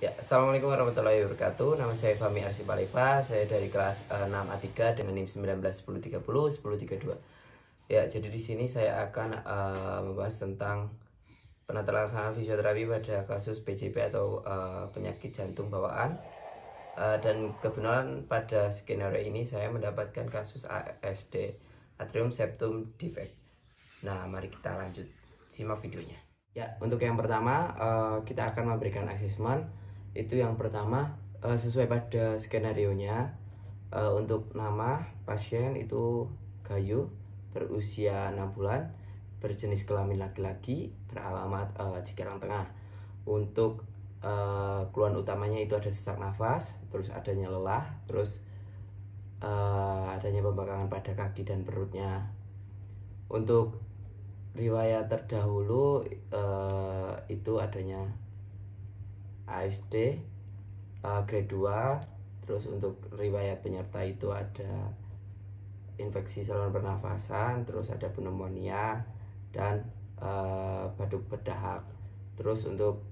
Ya, Assalamualaikum warahmatullahi wabarakatuh. Nama saya Fahmi Arsipalifa. Saya dari kelas 6A3 dengan NIM 19 1030 1032. Ya, jadi di sini saya akan membahas tentang penata laksana fisioterapi pada kasus PJP atau penyakit jantung bawaan. Dan kebenaran pada skenario ini saya mendapatkan kasus ASD, atrium septum defect. Nah, mari kita lanjut simak videonya. Ya, untuk yang pertama kita akan memberikan asesmen. Itu yang pertama sesuai pada skenarionya. Untuk nama pasien itu Gayu, berusia 6 bulan, berjenis kelamin laki-laki, beralamat Cikarang Tengah. Untuk keluhan utamanya itu ada sesak nafas, terus adanya lelah, terus adanya pembengkakan pada kaki dan perutnya. Untuk riwayat terdahulu itu adanya ASD grade 2. Terus untuk riwayat penyerta itu ada infeksi saluran pernafasan, terus ada pneumonia dan batuk berdahak. Terus untuk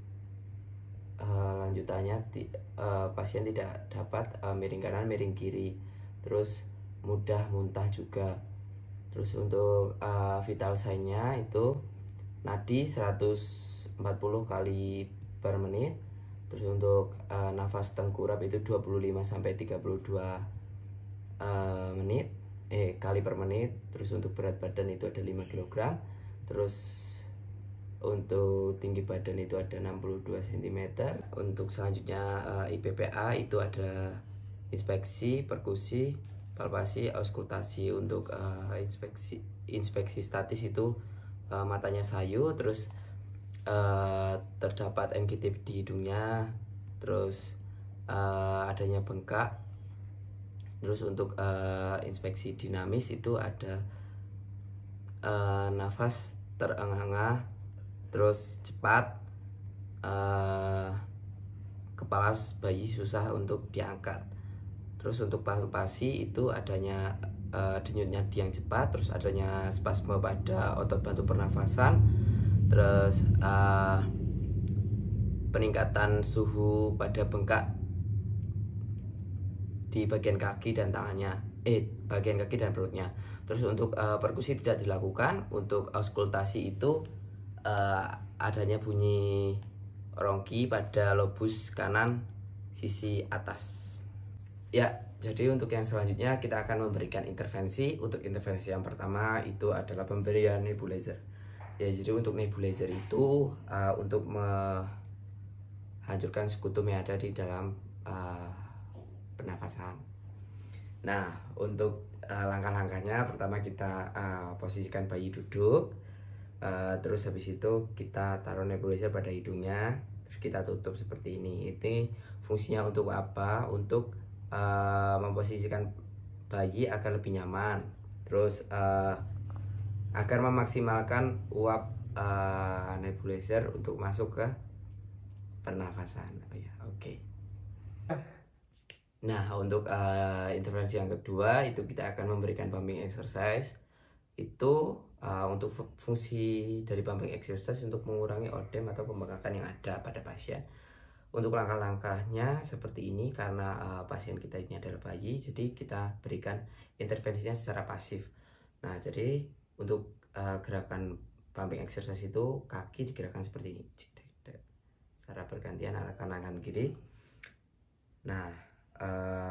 lanjutannya pasien tidak dapat miring kanan miring kiri, terus mudah muntah juga. Terus untuk vital sign-nya itu nadi 140 kali per menit. Terus untuk nafas tengkurap itu 25 sampai 32 kali per menit. Terus untuk berat badan itu ada 5 kg. Terus untuk tinggi badan itu ada 62 cm. Untuk selanjutnya IPPA itu ada inspeksi, perkusi, palpasi, auskultasi. Untuk inspeksi statis itu matanya sayu, terus terdapat engkitif di hidungnya, terus adanya bengkak. Terus untuk inspeksi dinamis itu ada nafas terengah-engah, terus cepat, kepala bayi susah untuk diangkat. Terus untuk palpasi itu adanya denyut nadi yang cepat, terus adanya spasme pada otot bantu pernafasan, terus peningkatan suhu pada bengkak di bagian kaki dan tangannya, bagian kaki dan perutnya. Terus untuk perkusi tidak dilakukan. Untuk auskultasi itu adanya bunyi rongki pada lobus kanan sisi atas. Ya, jadi untuk yang selanjutnya kita akan memberikan intervensi. Untuk intervensi yang pertama itu adalah pemberian nebulizer. Ya, jadi untuk nebulizer itu untuk menghancurkan sekutum yang ada di dalam pernafasan. Nah, untuk langkah-langkahnya pertama kita posisikan bayi duduk, terus habis itu kita taruh nebulizer pada hidungnya, terus kita tutup seperti ini. Ini fungsinya untuk apa? Untuk memposisikan bayi agar lebih nyaman, terus agar memaksimalkan uap nebulizer untuk masuk ke pernafasan. Oh ya, oke. Nah, untuk intervensi yang kedua itu kita akan memberikan pumping exercise. Itu untuk fungsi dari pumping exercise untuk mengurangi odem atau pembengkakan yang ada pada pasien. Untuk langkah-langkahnya seperti ini, karena pasien kita ini adalah bayi, jadi kita berikan intervensinya secara pasif. Nah, jadi untuk gerakan pumping exercise itu kaki digerakkan seperti ini, secara bergantian arah kanan kanan kiri. Nah,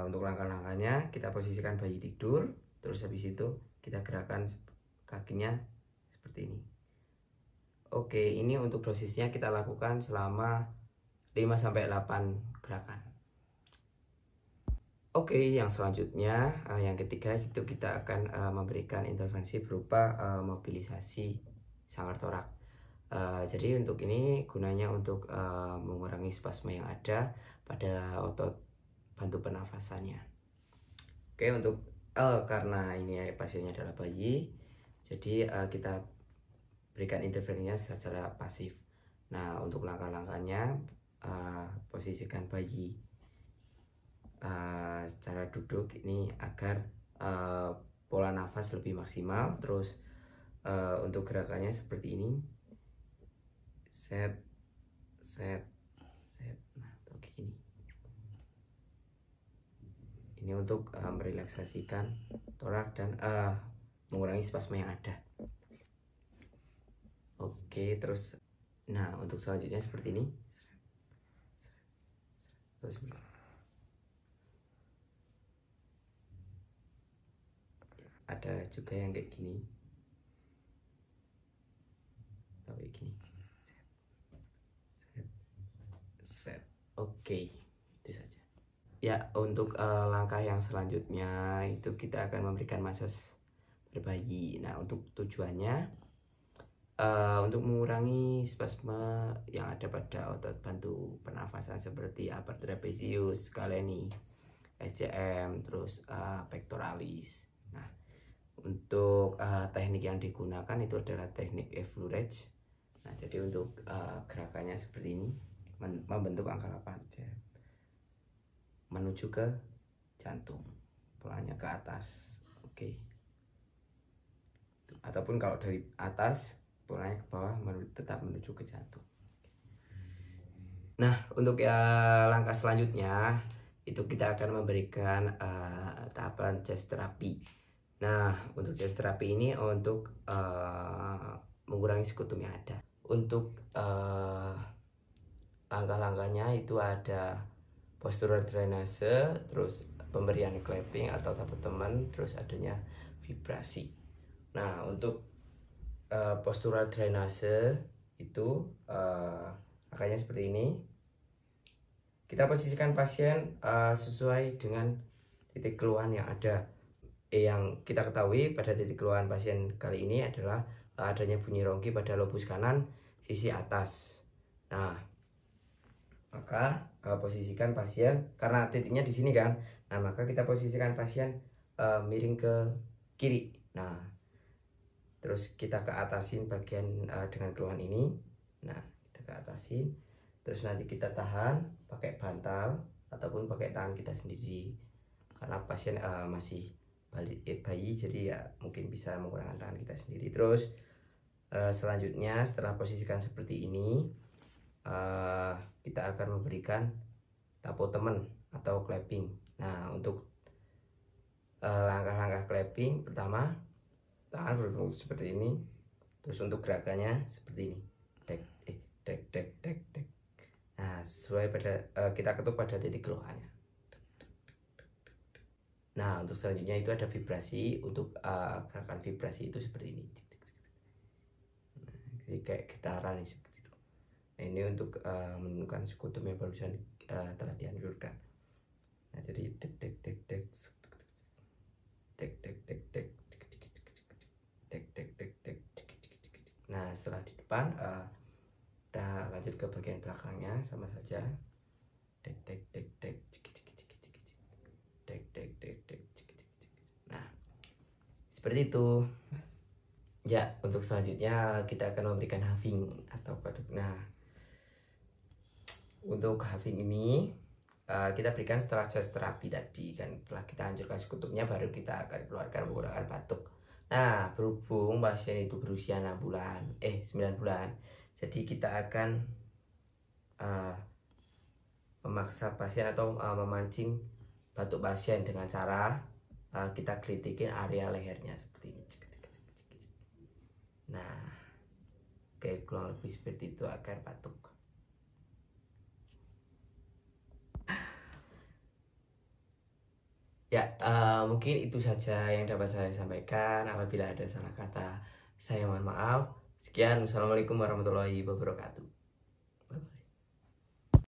untuk langkah-langkahnya kita posisikan bayi tidur, terus habis itu kita gerakan kakinya seperti ini. Oke, ini untuk dosisnya kita lakukan selama 5-8 gerakan. Oke, yang selanjutnya yang ketiga itu kita akan memberikan intervensi berupa mobilisasi sanggar torak. Jadi untuk ini gunanya untuk mengurangi spasme yang ada pada otot bantu pernafasannya. Oke, untuk karena ini pasiennya adalah bayi, jadi kita berikan intervensinya secara pasif. Nah, untuk langkah-langkahnya posisikan bayi secara duduk ini agar pola nafas lebih maksimal. Terus untuk gerakannya seperti ini, set. Nah, oke. Ini untuk merelaksasikan torak dan mengurangi spasme yang ada. Oke, terus nah untuk selanjutnya seperti ini. Terus ada juga yang kayak gini. Kayak gini. Set. Oke, itu saja. Ya, untuk langkah yang selanjutnya itu kita akan memberikan masas berbayi. Nah, untuk tujuannya untuk mengurangi spasme yang ada pada otot bantu pernafasan seperti upper trapezius, scaleni, SCM, terus pectoralis. Nah, untuk teknik yang digunakan itu adalah teknik Eflurage. Nah, jadi untuk gerakannya seperti ini, membentuk angka 8 menuju ke jantung, polanya ke atas. Oke. Ataupun kalau dari atas, polanya ke bawah, tetap menuju ke jantung. Nah, untuk langkah selanjutnya itu kita akan memberikan tahapan chest therapy. Nah, untuk chest therapy ini untuk mengurangi sekutum yang ada. Untuk langkah-langkahnya itu ada postural drainase, terus pemberian clapping atau tapak teman, terus adanya vibrasi. Nah, untuk postural drainase itu angkanya seperti ini. Kita posisikan pasien sesuai dengan titik keluhan yang ada. Yang kita ketahui pada titik keluhan pasien kali ini adalah adanya bunyi rongki pada lobus kanan sisi atas. Nah, maka posisikan pasien, karena titiknya di sini kan, nah maka kita posisikan pasien miring ke kiri. Nah, terus kita ke atasin bagian dengan keluhan ini. Nah, kita ke atasin, terus nanti kita tahan pakai bantal ataupun pakai tangan kita sendiri, karena pasien masih bayi, jadi ya mungkin bisa menggunakan tangan kita sendiri. Terus selanjutnya setelah posisikan seperti ini, kita akan memberikan tapo temen atau clapping. Nah, untuk langkah-langkah clapping, pertama tangan berbentuk seperti ini. Terus untuk gerakannya seperti ini, dek dek dek dek dek. Nah, sesuai pada kita ketuk pada titik keluhannya. Nah, untuk selanjutnya itu ada vibrasi. Untuk gerakan vibrasi itu seperti ini. Nah, jadi kayak gitaran seperti itu. Nah, ini untuk menentukan sekutum yang barusan telah dianjurkan. Nah, jadi dek dek dek dek dek dek dek dek dek dek dek dek. Nah, setelah di depan kita lanjut ke bagian belakangnya, sama saja. Dek dek dek dek dek dek dek dek. Nah, seperti itu. Ya, untuk selanjutnya kita akan memberikan having atau paduk. Nah, untuk having ini kita berikan setelah chest terapi tadi kan, setelah kita hancurkan sekutupnya baru kita akan keluarkan menggunakan batuk. Nah, berhubung pasien itu berusia 9 bulan, jadi kita akan memaksa pasien atau memancing batuk pasien dengan cara kita kritikin area lehernya seperti ini. Nah, kayak kurang lebih seperti itu agar batuk. Ya, mungkin itu saja yang dapat saya sampaikan. Apabila ada salah kata, saya mohon maaf. Sekian, wassalamualaikum warahmatullahi wabarakatuh.